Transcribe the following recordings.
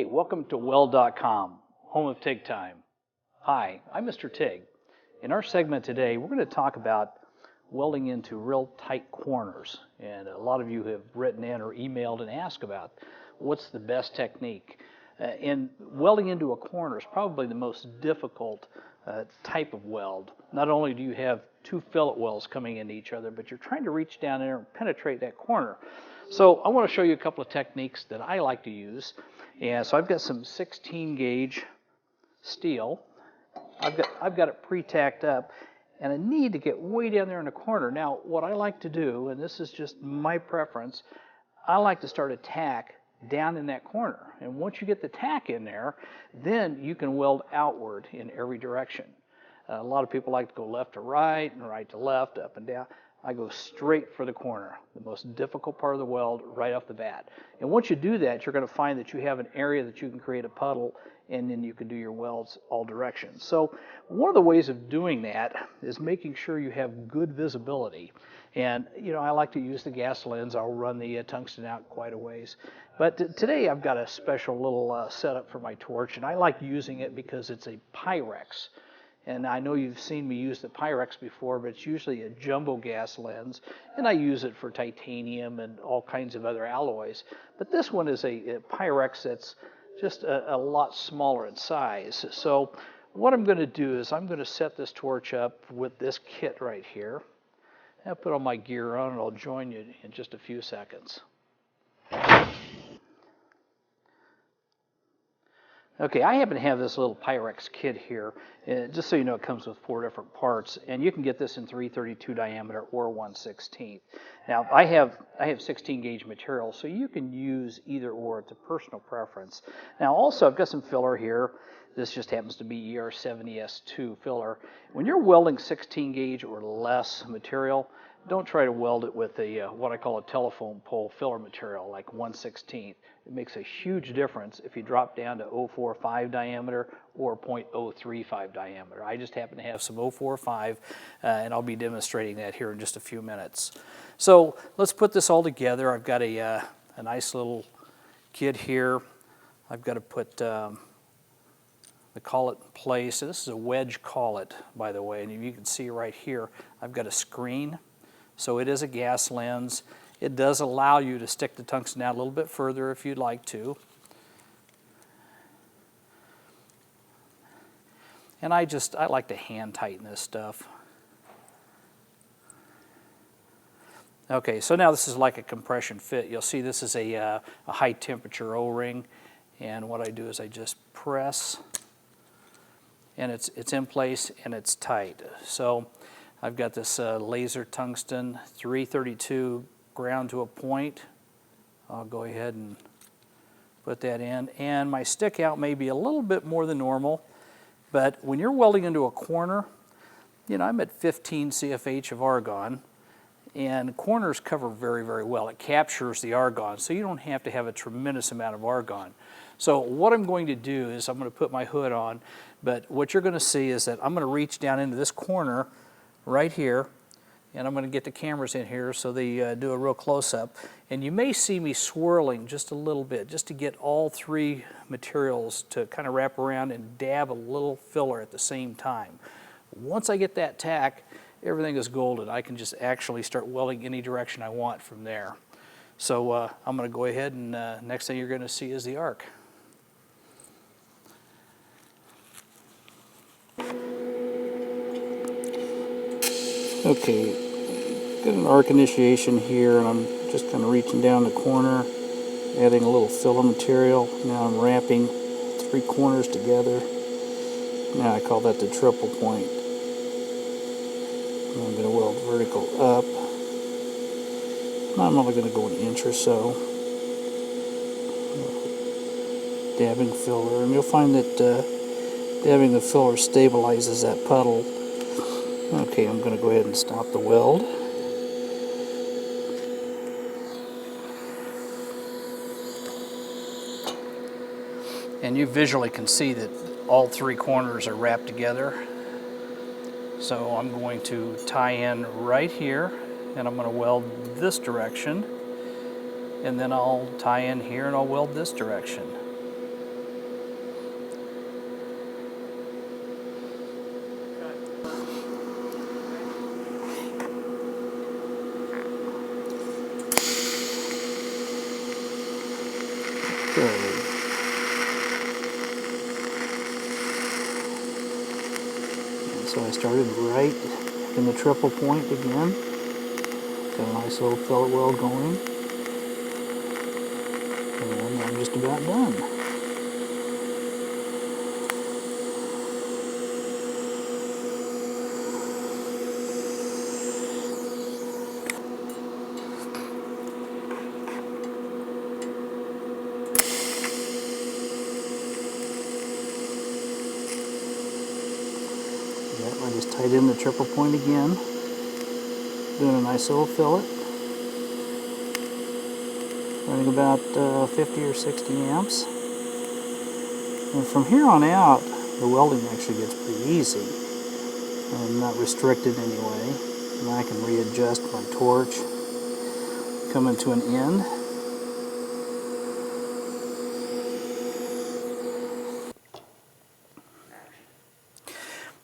Hey, welcome to Weld.com, home of TIG time. Hi, I'm Mr. TIG. In our segment today, we're going to talk about welding into real tight corners. And a lot of you have written in or emailed and asked about what's the best technique. And welding into a corner is probably the most difficult type of weld. Not only do you have two fillet welds coming into each other, but you're trying to reach down there and penetrate that corner. So I want to show you a couple of techniques that I like to use. And so I've got some 16 gauge steel. I've got it pre-tacked up, and I need to get way down there in the corner. Now, what I like to do, and this is just my preference, I like to start a tack down in that corner. And once you get the tack in there, then you can weld outward in every direction. A lot of people like to go left to right and right to left, up and down. I go straight for the corner, the most difficult part of the weld right off the bat. And once you do that, you're going to find that you have an area that you can create a puddle, and then you can do your welds all directions. So one of the ways of doing that is making sure you have good visibility. And I like to use the gas lens. I'll run the tungsten out quite a ways. But today I've got a special little setup for my torch, and I like using it because it's a Pyrex. And I know you've seen me use the Pyrex before, but it's usually a jumbo gas lens, and I use it for titanium and all kinds of other alloys. But this one is a Pyrex that's just a lot smaller in size. So what I'm going to do is I'm going to set this torch up with this kit right here. I'll put all my gear on, and I'll join you in just a few seconds. Okay, I happen to have this little Pyrex kit here. Just so you know, it comes with 4 different parts, and you can get this in 332 diameter or 1/16. Now, I have 16 gauge material, so you can use either or. It's a personal preference. Now, also, I've got some filler here. This just happens to be ER70S2 filler. When you're welding 16 gauge or less material, don't try to weld it with a what I call a telephone pole filler material, like 1/16. It makes a huge difference if you drop down to 0.45 diameter or 0.035 diameter. I just happen to have some 0.45, and I'll be demonstrating that here in just a few minutes. So let's put this all together. I've got a nice little kit here. I've got to put the collet in place. This is a wedge collet, by the way, and you can see right here, I've got a screen. So it is a gas lens. It does allow you to stick the tungsten out a little bit further if you'd like to. And I like to hand tighten this stuff. Okay, so now this is like a compression fit. You'll see this is a high temperature O-ring, and what I do is I just press, and it's in place and it's tight. So I've got this laser tungsten 332 ground to a point. I'll go ahead and put that in. And my stick out may be a little bit more than normal, but when you're welding into a corner, I'm at 15 CFH of argon, and corners cover very, very well. It captures the argon, so you don't have to have a tremendous amount of argon. So what I'm going to do is I'm going to put my hood on, but what you're going to see is that I'm going to reach down into this corner right here, and I'm going to get the cameras in here so they do a real close-up. And you may see me swirling just a little bit, just to get all 3 materials to kind of wrap around and dab a little filler at the same time. Once I get that tack, everything is golden. I can just actually start welding any direction I want from there. So I'm going to go ahead, and next thing you're going to see is the arc. Okay, got an arc initiation here, and I'm just kind of reaching down the corner, adding a little filler material. Now I'm wrapping 3 corners together. Now I call that the triple point. And I'm going to weld vertical up. I'm only going to go an inch or so. Dabbing filler, and you'll find that dabbing the filler stabilizes that puddle. Okay, I'm going to go ahead and stop the weld. And you visually can see that all 3 corners are wrapped together. So I'm going to tie in right here, and I'm going to weld this direction, and then I'll tie in here and I'll weld this direction. Good. And so I started right in the triple point again. Got a nice little fillet weld going. And I'm just about done. Yep, I just tied in the triple point again. Doing a nice little fillet. Running about 50 or 60 amps. And from here on out, the welding actually gets pretty easy. I'm not restricted anyway. And I can readjust my torch, coming to an end.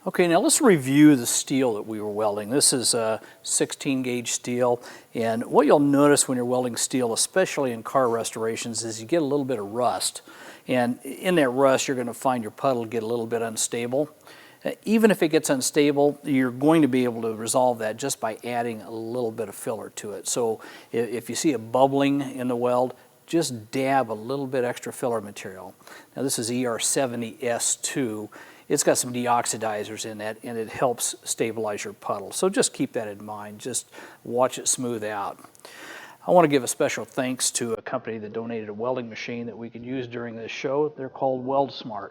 Okay, now let's review the steel that we were welding. This is a 16 gauge steel, and what you'll notice when you're welding steel, especially in car restorations, is you get a little bit of rust. And in that rust, you're going to find your puddle get a little bit unstable. Even if it gets unstable, you're going to be able to resolve that just by adding a little bit of filler to it. So if you see it bubbling in the weld, just dab a little bit extra filler material. Now this is ER70S2. It's got some deoxidizers in it, and it helps stabilize your puddle. So just keep that in mind. Just watch it smooth out. I want to give a special thanks to a company that donated a welding machine that we could use during this show. They're called WeldSmart.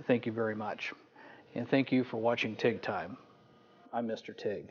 Thank you very much. And thank you for watching TIG Time. I'm Mr. TIG.